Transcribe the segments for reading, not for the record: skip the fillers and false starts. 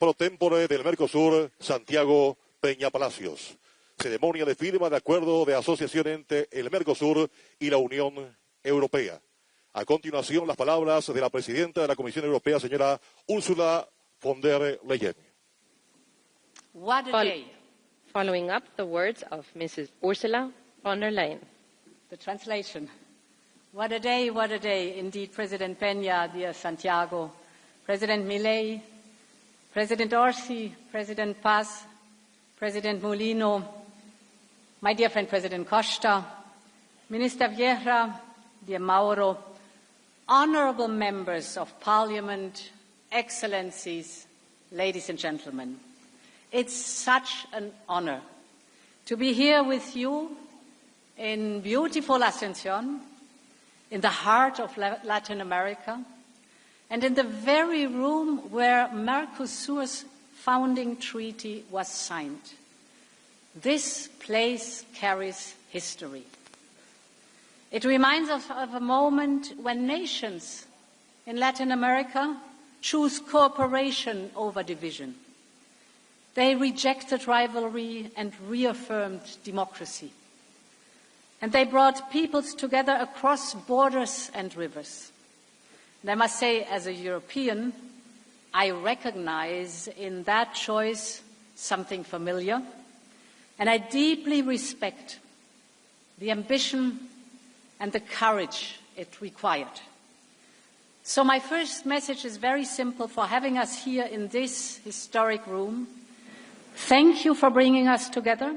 pro tempore del Mercosur, Santiago Peña Palacios. Ceremonia de firma de acuerdo de asociación entre el Mercosur y la Unión Europea. A continuación, las palabras de la presidenta de la Comisión Europea, señora Ursula von der Leyen. What a day. Following up the words of Mrs. Ursula von der Leyen. The translation. What a day indeed, President Peña, dear Santiago, President Milei, President Orsi, President Paz, President Mulino, my dear friend President Costa, Minister Vieira, dear Mauro, honourable members of Parliament, Excellencies, ladies and gentlemen. It's such an honour to be here with you in beautiful Asunción, in the heart of Latin America, and in the very room where Mercosur's founding treaty was signed. This place carries history. It reminds us of a moment when nations in Latin America choose cooperation over division. They rejected rivalry and reaffirmed democracy. And they brought peoples together across borders and rivers. And I must say, as a European, I recognize in that choice something familiar, and I deeply respect the ambition and the courage it required. So my first message is very simple for having us here in this historic room. Thank you for bringing us together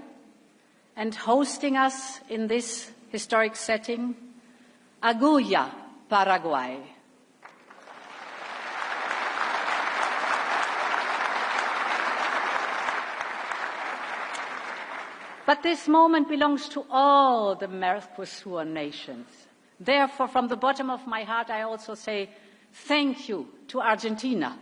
and hosting us in this historic setting. Agulla, Paraguay. But this moment belongs to all the Mercosur nations. Therefore, from the bottom of my heart, I also say thank you to Argentina.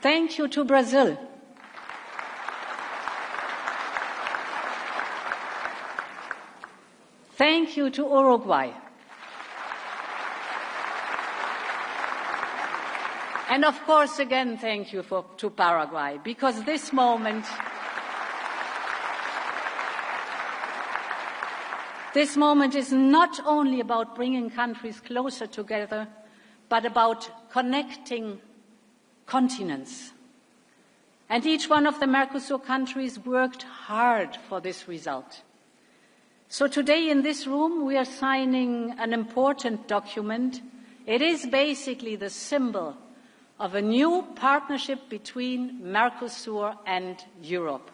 Thank you to Brazil. Thank you to Uruguay. And of course, again, thank you to Paraguay, because this moment is not only about bringing countries closer together, but about connecting continents. And each one of the Mercosur countries worked hard for this result. So today in this room, we are signing an important document. It is basically the symbol of a new partnership between Mercosur and Europe.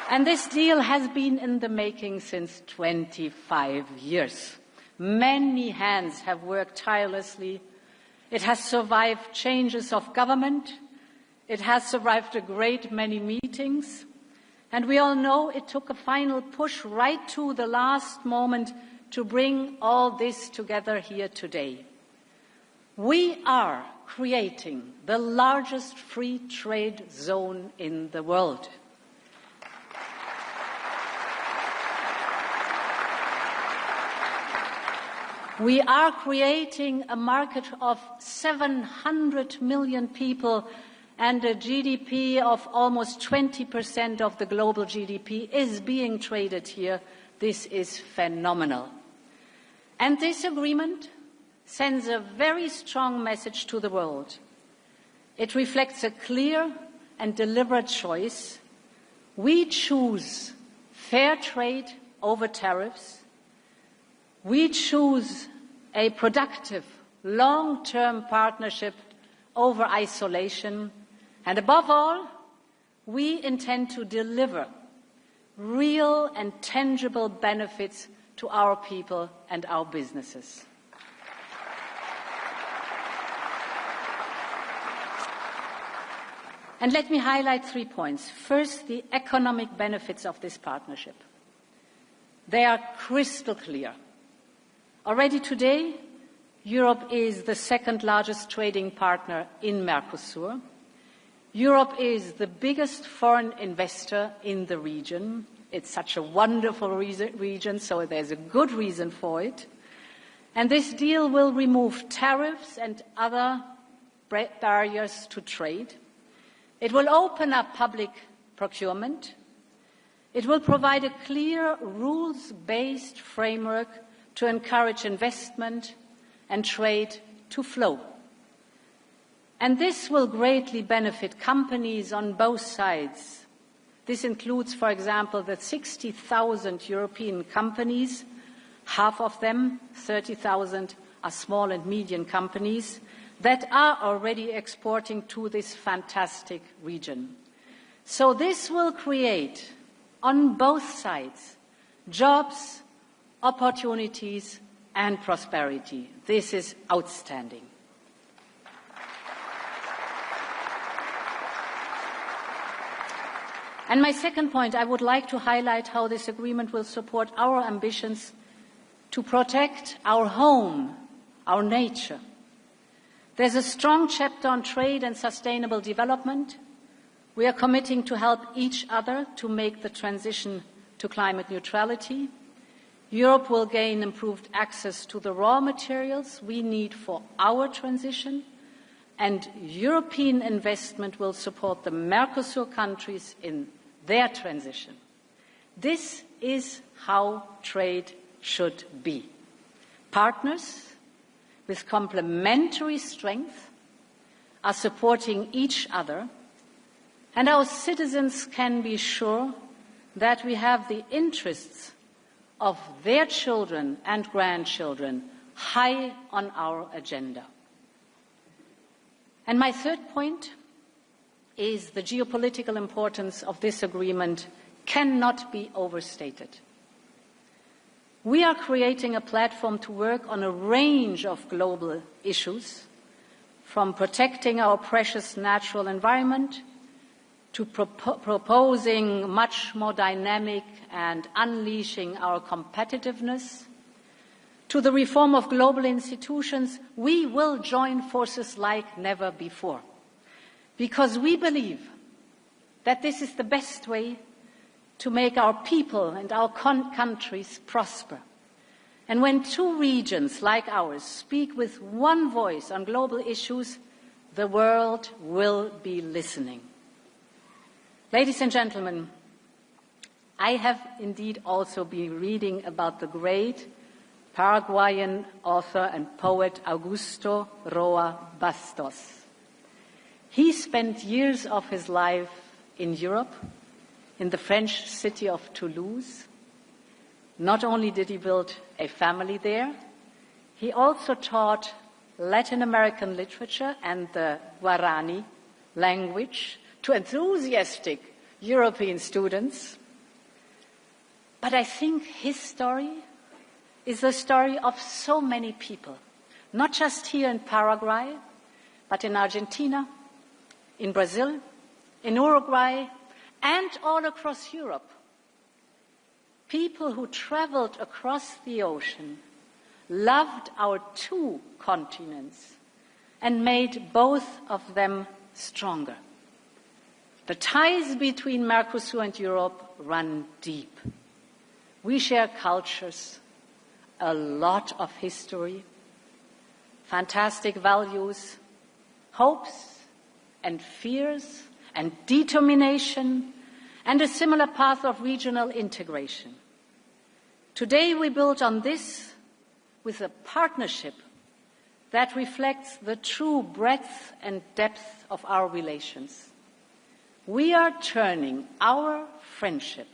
And this deal has been in the making since 25 years. Many hands have worked tirelessly. It has survived changes of government. It has survived a great many meetings. And we all know it took a final push right to the last moment to bring all this together here today. We are creating the largest free trade zone in the world. We are creating a market of 700 million people, and a GDP of almost 20% of the global GDP is being traded here. This is phenomenal. And this agreement sends a very strong message to the world. It reflects a clear and deliberate choice. We choose fair trade over tariffs. We choose a productive, long-term partnership over isolation. And above all, we intend to deliver real and tangible benefits to our people and our businesses. And let me highlight 3 points. First, the economic benefits of this partnership. They are crystal clear. Already today, Europe is the second largest trading partner in Mercosur. Europe is the biggest foreign investor in the region. It's such a wonderful region, so there's a good reason for it. And this deal will remove tariffs and other barriers to trade. It will open up public procurement. It will provide a clear, rules-based framework to encourage investment and trade to flow. And this will greatly benefit companies on both sides. This includes, for example, the 60,000 European companies. Half of them, 30,000, are small and medium companies that are already exporting to this fantastic region. So this will create, on both sides, jobs, opportunities, and prosperity. This is outstanding. And my second point, I would like to highlight how this agreement will support our ambitions to protect our home, our nature. There's a strong chapter on trade and sustainable development. We are committing to help each other to make the transition to climate neutrality. Europe will gain improved access to the raw materials we need for our transition, and European investment will support the Mercosur countries in their transition. This is how trade should be. Partners with complementary strength are supporting each other, and our citizens can be sure that we have the interests of their children and grandchildren high on our agenda. And my third point is the geopolitical importance of this agreement cannot be overstated. We are creating a platform to work on a range of global issues, from protecting our precious natural environment to proposing much more dynamic and unleashing our competitiveness, to the reform of global institutions. We will join forces like never before, because we believe that this is the best way to make our people and our countries prosper. And when two regions like ours speak with one voice on global issues, the world will be listening. Ladies and gentlemen, I have indeed also been reading about the great Paraguayan author and poet Augusto Roa Bastos. He spent years of his life in Europe, in the French city of Toulouse. Not only did he build a family there, he also taught Latin American literature and the Guarani language to enthusiastic European students. But I think his story is the story of so many people, not just here in Paraguay, but in Argentina, in Brazil, in Uruguay, and all across Europe. People who traveled across the ocean, loved our two continents, and made both of them stronger. The ties between Mercosur and Europe run deep. We share cultures, a lot of history, fantastic values, hopes and fears and determination, and a similar path of regional integration. Today we build on this with a partnership that reflects the true breadth and depth of our relations. We are turning our friendship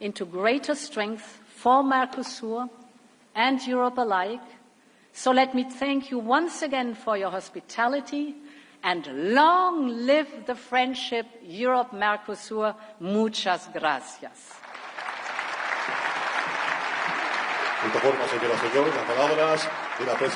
into greater strength for Mercosur and Europe alike. So let me thank you once again for your hospitality, and long live the friendship Europe-Mercosur. Muchas gracias. De esta forma, señoras y señores, las palabras de la